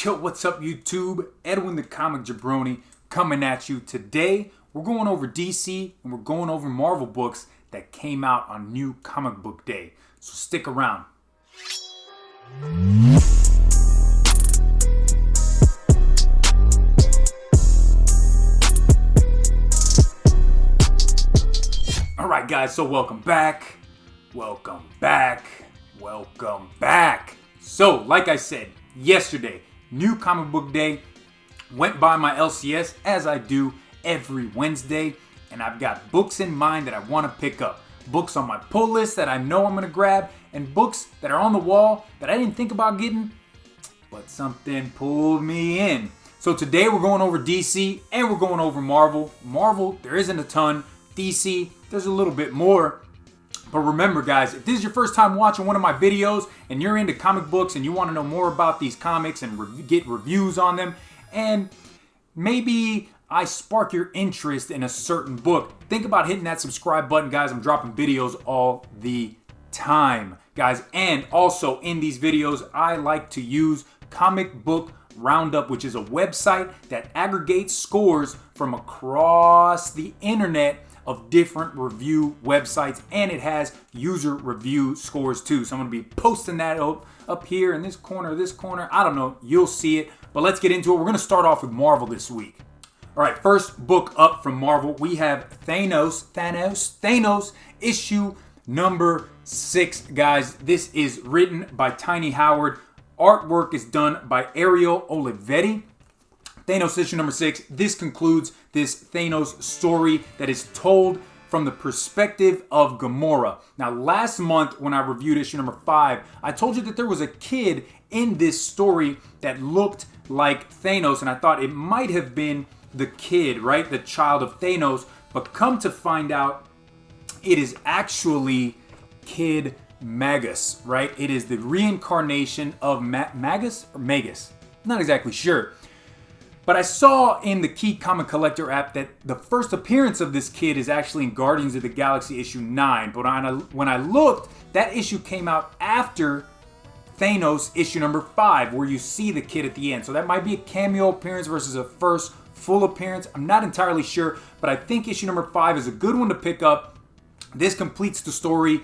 Yo, what's up YouTube? Edwin the Comic Jabroni coming at you. Today, we're going over DC and we're going over Marvel books that came out on New Comic Book Day. So stick around. Alright guys, so welcome back. So, like I said, yesterday, New Comic Book Day, went by my LCS as I do every Wednesday, and I've got books in mind that I want to pick up. Books on my pull list that I know I'm going to grab, and books that are on the wall that I didn't think about getting, but something pulled me in. So today we're going over DC and we're going over Marvel. Marvel, there isn't a ton. DC, there's a little bit more. But remember guys, if this is your first time watching one of my videos and you're into comic books and you want to know more about these comics and get reviews on them, and maybe I spark your interest in a certain book, think about hitting that subscribe button, guys. I'm dropping videos all the time, guys. And also in these videos, I like to use Comic Book Roundup, which is a website that aggregates scores from across the internet of different review websites, and it has user review scores too. So I'm going to be posting that up here in this corner. I don't know. You'll see it. But let's get into it. We're going to start off with Marvel this week. All right, first book up from Marvel, we have Thanos, issue number 6, guys. This is written by Tiny Howard. Artwork is done by Ariel Olivetti. Thanos issue number 6. This concludes this Thanos story that is told from the perspective of Gamora. Now, last month when I reviewed issue number 5, I told you that there was a kid in this story that looked like Thanos, and I thought it might have been the kid, right? The child of Thanos. But come to find out, it is actually Kid Magus, right? It is the reincarnation of Magus or Magus. Not exactly sure. But I saw in the Key Comic Collector app that the first appearance of this kid is actually in Guardians of the Galaxy issue 9. But when I looked, that issue came out after Thanos issue number 5, where you see the kid at the end. So that might be a cameo appearance versus a first full appearance. I'm not entirely sure, but I think issue number 5 is a good one to pick up. This completes the story,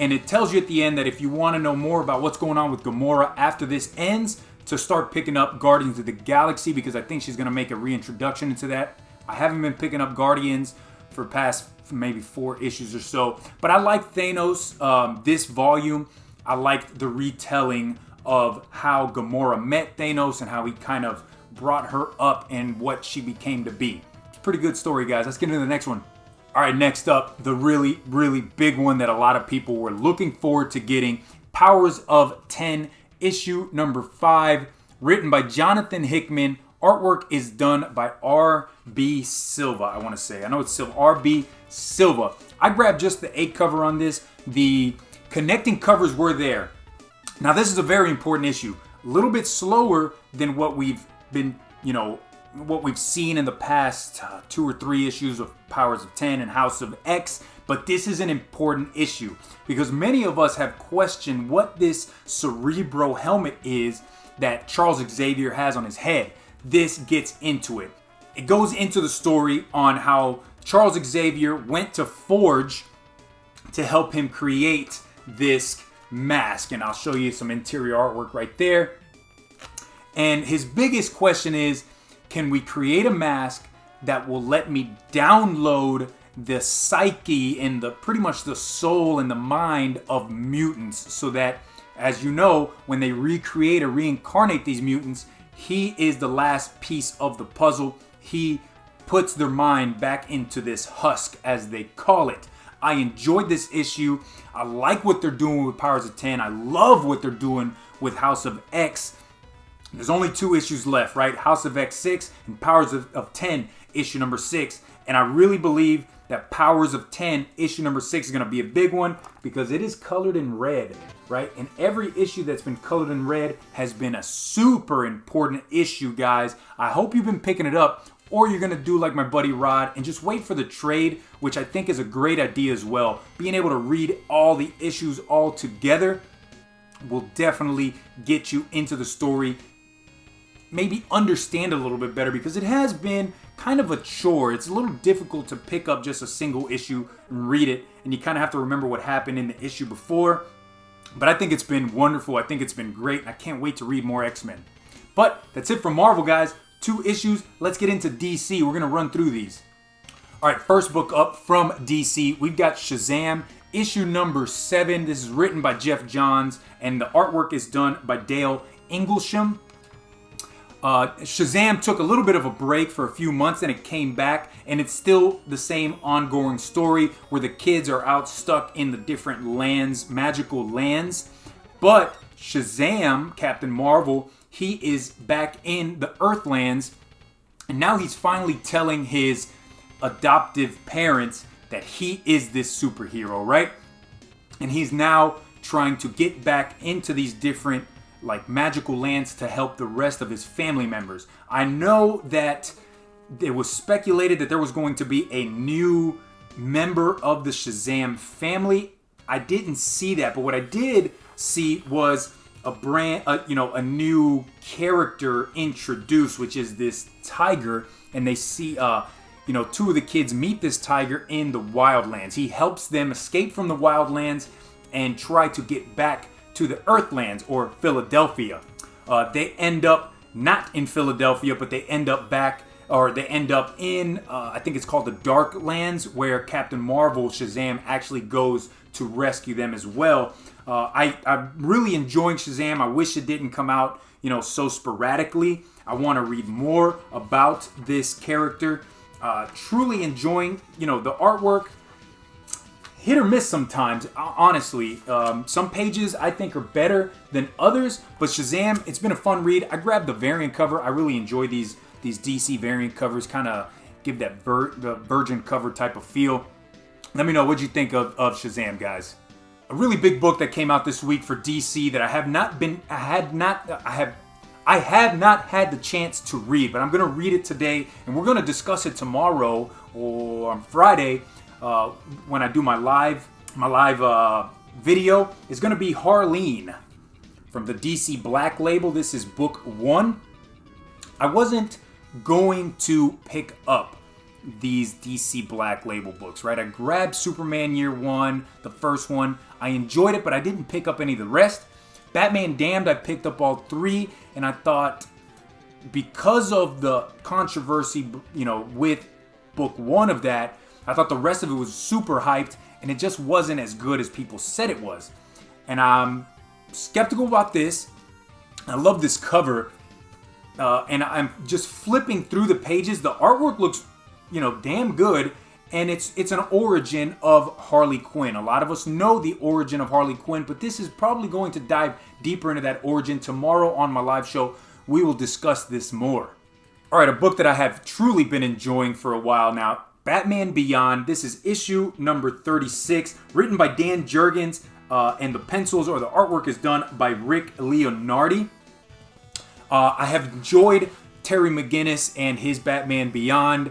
and it tells you at the end that if you want to know more about what's going on with Gamora after this ends, to start picking up Guardians of the Galaxy, because I think she's going to make a reintroduction into that. I haven't been picking up Guardians for past maybe 4 issues or so, but I like Thanos, this volume. I like the retelling of how Gamora met Thanos and how he kind of brought her up and what she became to be. It's a pretty good story, guys. Let's get into the next one. All right, next up, the really, really big one that a lot of people were looking forward to getting, Powers of 10, issue number 5, written by Jonathan Hickman. Artwork is done by R.B. Silva, I want to say. I know it's Silva. R.B. Silva. I grabbed just the 8 cover on this. The connecting covers were there. Now, this is a very important issue. A little bit slower than what we've been, what we've seen in the past 2 or 3 issues of Powers of 10 and House of X. But this is an important issue because many of us have questioned what this Cerebro helmet is that Charles Xavier has on his head. This gets into it. It goes into the story on how Charles Xavier went to Forge to help him create this mask. And I'll show you some interior artwork right there. And his biggest question is, can we create a mask that will let me download the psyche and pretty much the soul and the mind of mutants, so that, as you know, when they recreate or reincarnate these mutants, he is the last piece of the puzzle. He puts their mind back into this husk, as they call it. I enjoyed this issue. I like what they're doing with Powers of 10. I love what they're doing with House of X. There's only 2 issues left, right? House of X 6 and Powers of 10, issue number 6. And I really believe that Powers of 10, issue number 6 is going to be a big one because it is colored in red, right? And every issue that's been colored in red has been a super important issue, guys. I hope you've been picking it up, or you're going to do like my buddy Rod and just wait for the trade, which I think is a great idea as well. Being able to read all the issues all together will definitely get you into the story maybe understand a little bit better, because it has been kind of a chore. It's a little difficult to pick up just a single issue and read it, and you kind of have to remember what happened in the issue before. But I think it's been wonderful. I think it's been great, and I can't wait to read more X-Men. But that's it from Marvel, guys. 2 issues. Let's get into DC. We're going to run through these. All right, first book up from DC. We've got Shazam, issue number 7. This is written by Jeff Johns, and the artwork is done by Dale Inglesham. Shazam took a little bit of a break for a few months, and it came back, and it's still the same ongoing story where the kids are out stuck in the different lands, magical lands. But Shazam, Captain Marvel, he is back in the Earthlands, and now he's finally telling his adoptive parents that he is this superhero, right? And he's now trying to get back into these different magical lands to help the rest of his family members. I know that it was speculated that there was going to be a new member of the Shazam family. I didn't see that, but what I did see was a new character introduced, which is this tiger, and they see 2 of the kids meet this tiger in the wildlands. He helps them escape from the wildlands and try to get back to the Earthlands, or Philadelphia. They end up not in Philadelphia, but they end up in, I think it's called the Dark Lands, where Captain Marvel, Shazam, actually goes to rescue them as well. I'm really enjoying Shazam. I wish it didn't come out, so sporadically. I want to read more about this character. Truly enjoying, the artwork. Hit or miss sometimes, honestly. Some pages I think are better than others, but Shazam, it's been a fun read. I grabbed the variant cover. I really enjoy these DC variant covers, kind of give that the virgin cover type of feel. Let me know what you think of Shazam, guys. A really big book that came out this week for DC that I have not had the chance to read, but I'm going to read it today, and we're going to discuss it tomorrow or on Friday. When I do my live video, is going to be Harleen from the DC Black label. This is book 1. I wasn't going to pick up these DC Black label books, right? I grabbed Superman Year 1, the first one. I enjoyed it, but I didn't pick up any of the rest. Batman Damned, I picked up all 3, and I thought, because of the controversy, with book 1 of that, I thought the rest of it was super hyped, and it just wasn't as good as people said it was. And I'm skeptical about this. I love this cover, and I'm just flipping through the pages. The artwork looks, damn good, and it's an origin of Harley Quinn. A lot of us know the origin of Harley Quinn, but this is probably going to dive deeper into that origin. Tomorrow on my live show, we will discuss this more. All right, a book that I have truly been enjoying for a while now, Batman Beyond. This is issue number 36, written by Dan Jurgens, and the pencils or the artwork is done by Rick Leonardi. I have enjoyed Terry McGinnis and his Batman Beyond.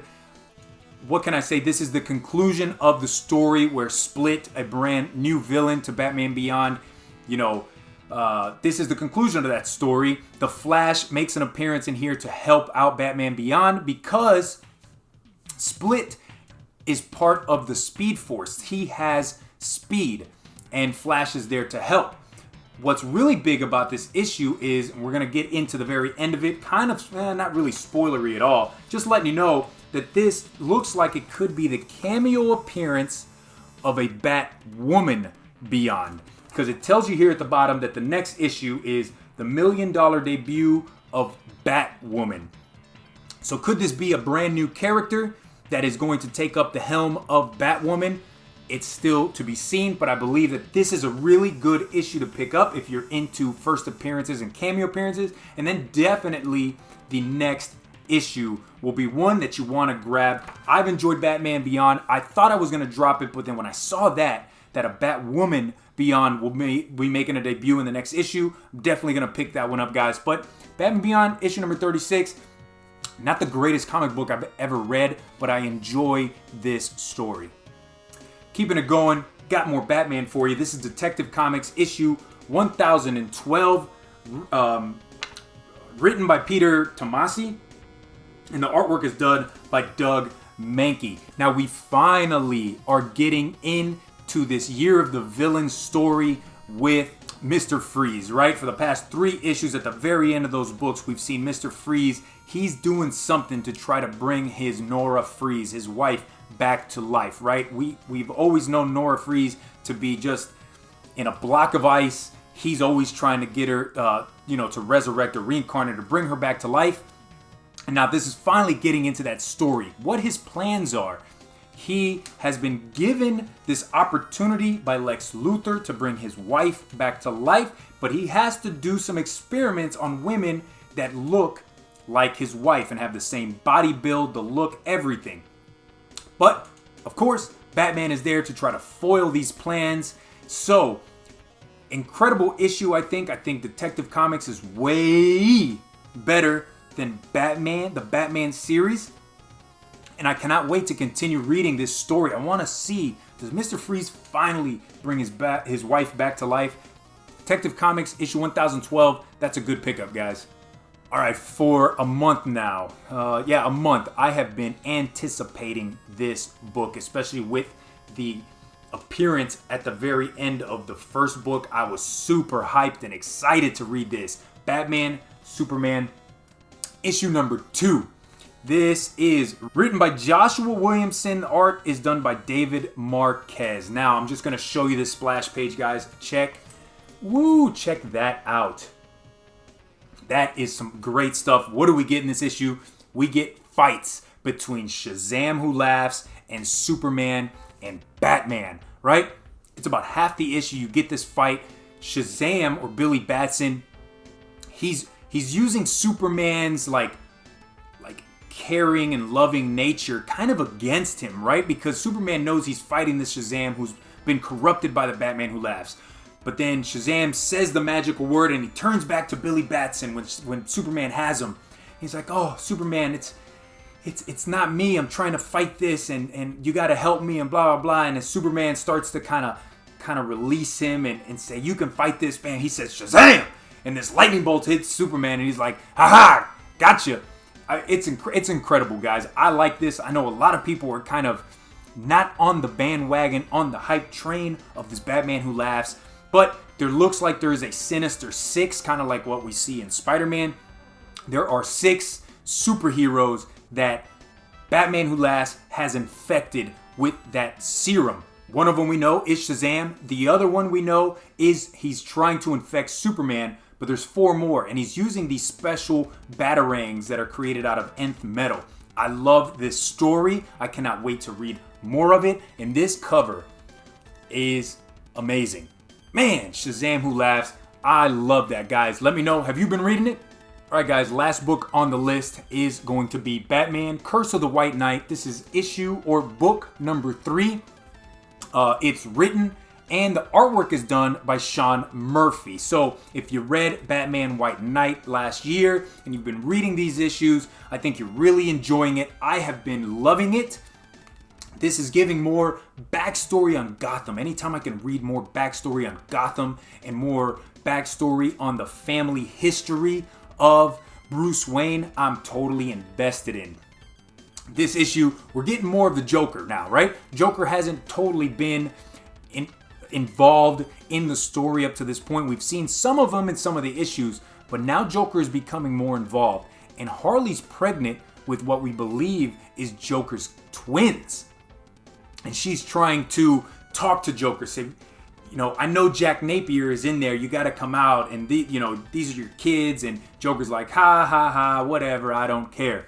What can I say? This is the conclusion of the story where Split, a brand new villain to Batman Beyond, this is the conclusion of that story. The Flash makes an appearance in here to help out Batman Beyond because Split is part of the Speed Force. He has speed, and Flash is there to help. What's really big about this issue is, we're going to get into the very end of it, kind of, not really spoilery at all, just letting you know that this looks like it could be the cameo appearance of a Batwoman Beyond. Because it tells you here at the bottom that the next issue is the $1 million debut of Batwoman. So could this be a brand new character that is going to take up the helm of Batwoman? It's still to be seen, but I believe that this is a really good issue to pick up if you're into first appearances and cameo appearances. And then definitely the next issue will be one that you want to grab. I've enjoyed Batman Beyond. I thought I was going to drop it, but then when I saw that a Batwoman Beyond will be making a debut in the next issue, I'm definitely going to pick that one up, guys. But Batman Beyond, issue number 36, not the greatest comic book I've ever read, but I enjoy this story. Keeping it going, got more Batman for you. This is Detective Comics issue 1012, written by Peter Tomasi, and the artwork is done by Doug Mankey. Now we finally are getting into this Year of the Villain story with Mr. Freeze, right? For the past 3 issues, at the very end of those books, we've seen Mr. Freeze. He's doing something to try to bring his Nora Freeze, his wife, back to life, right? We've always known Nora Freeze to be just in a block of ice. He's always trying to get her, to resurrect or reincarnate or bring her back to life. And now this is finally getting into that story, what his plans are. He has been given this opportunity by Lex Luthor to bring his wife back to life, but he has to do some experiments on women that look like his wife and have the same body build, the look, everything. But, of course, Batman is there to try to foil these plans. So, incredible issue, I think. I think Detective Comics is way better than Batman, the Batman series. And I cannot wait to continue reading this story. I want to see, does Mr. Freeze finally bring his wife back to life? Detective Comics issue 1012, that's a good pickup, guys. All right, for a month now, a month, I have been anticipating this book, especially with the appearance at the very end of the first book. I was super hyped and excited to read this. Batman, Superman, issue number 2. This is written by Joshua Williamson. The art is done by David Marquez. Now, I'm just going to show you this splash page, guys. Check that out. That is some great stuff. What do we get in this issue? We get fights between Shazam, who laughs, and Superman and Batman, right? It's about half the issue. You get this fight. Shazam, or Billy Batson, he's using Superman's like caring and loving nature kind of against him, right? Because Superman knows he's fighting this Shazam who's been corrupted by the Batman who laughs. But then Shazam says the magical word and he turns back to Billy Batson when Superman has him. He's like, "Oh, Superman, it's not me. I'm trying to fight this and you got to help me and blah blah blah." And as Superman starts to kind of release him and say, "You can fight this, man," he says, "Shazam!" And this lightning bolt hits Superman and he's like, "Ha ha, gotcha." It's incredible, guys. I like this. I know a lot of people are kind of not on the bandwagon, on the hype train of this Batman who laughs, but there looks like there is a Sinister Six, kind of like what we see in Spider-Man. There are 6 superheroes that Batman who laughs has infected with that serum. One of them we know is Shazam. The other one we know is he's trying to infect Superman. But there's 4 more, and he's using these special batarangs that are created out of nth metal. I love this story. I cannot wait to read more of it. And this cover is amazing. Man, Shazam Who Laughs. I love that, guys. Let me know. Have you been reading it? All right, guys. Last book on the list is going to be Batman, Curse of the White Knight. This is issue or book number 3. It's written and the artwork is done by Sean Murphy. So if you read Batman White Knight last year and you've been reading these issues, I think you're really enjoying it. I have been loving it. This is giving more backstory on Gotham. Anytime I can read more backstory on Gotham and more backstory on the family history of Bruce Wayne, I'm totally invested in. This issue, we're getting more of the Joker now, right? Joker hasn't totally been involved in the story up to this point. We've seen some of them in some of the issues, but now Joker is becoming more involved. And Harley's pregnant with what we believe is Joker's twins. And she's trying to talk to Joker, say, I know Jack Napier is in there. You got to come out, and these are your kids. And Joker's like, ha ha ha, whatever. I don't care.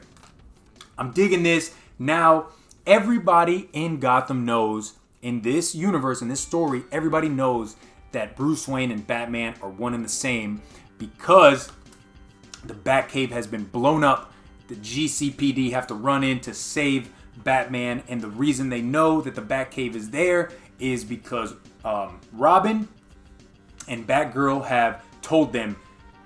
I'm digging this. Now everybody in Gotham knows. In this universe, in this story, everybody knows that Bruce Wayne and Batman are one and the same because the Batcave has been blown up. The GCPD have to run in to save Batman, and the reason they know that the Batcave is there is because Robin and Batgirl have told them,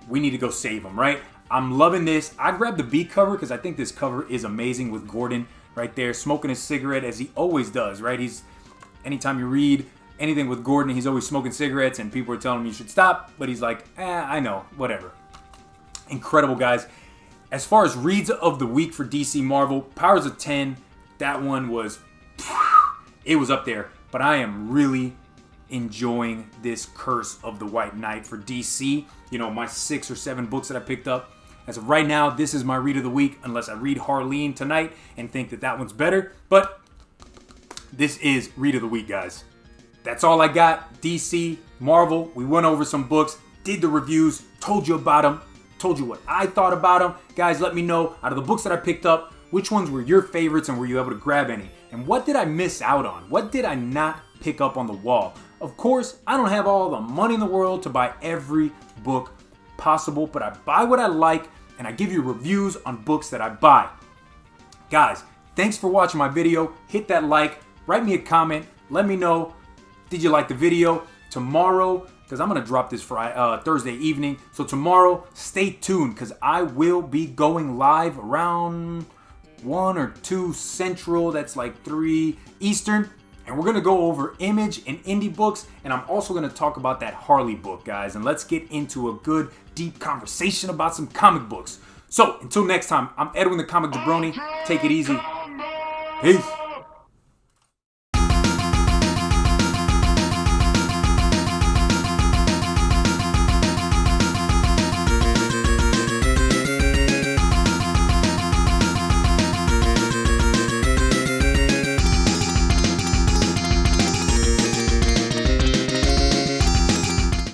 we need to go save them, right? I'm loving this. I grabbed the B cover because I think this cover is amazing with Gordon right there smoking his cigarette as he always does, right? Anytime you read anything with Gordon, he's always smoking cigarettes and people are telling him you should stop, but he's like, I know, whatever. Incredible, guys. As far as reads of the week for DC Marvel, Powers of 10, that one was, it was up there. But I am really enjoying this Curse of the White Knight for DC. You know, my 6 or 7 books that I picked up. As of right now, this is my read of the week, unless I read Harleen tonight and think that that one's better. But this is read of the week, guys. That's all I got. DC, Marvel, we went over some books, did the reviews, told you about them, told you what I thought about them. Guys, let me know, out of the books that I picked up, which ones were your favorites and were you able to grab any? And what did I miss out on? What did I not pick up on the wall? Of course, I don't have all the money in the world to buy every book possible, but I buy what I like and I give you reviews on books that I buy. Guys, thanks for watching my video. Hit that like, write me a comment, let me know, did you like the video? Tomorrow, because I'm going to drop this Thursday evening, so tomorrow, stay tuned, because I will be going live around 1 or 2 Central, that's like 3 Eastern, and we're going to go over Image and indie books, and I'm also going to talk about that Harley book, guys, and let's get into a good, deep conversation about some comic books. So, until next time, I'm Edwin the Comic Jabroni. Take it easy. Peace.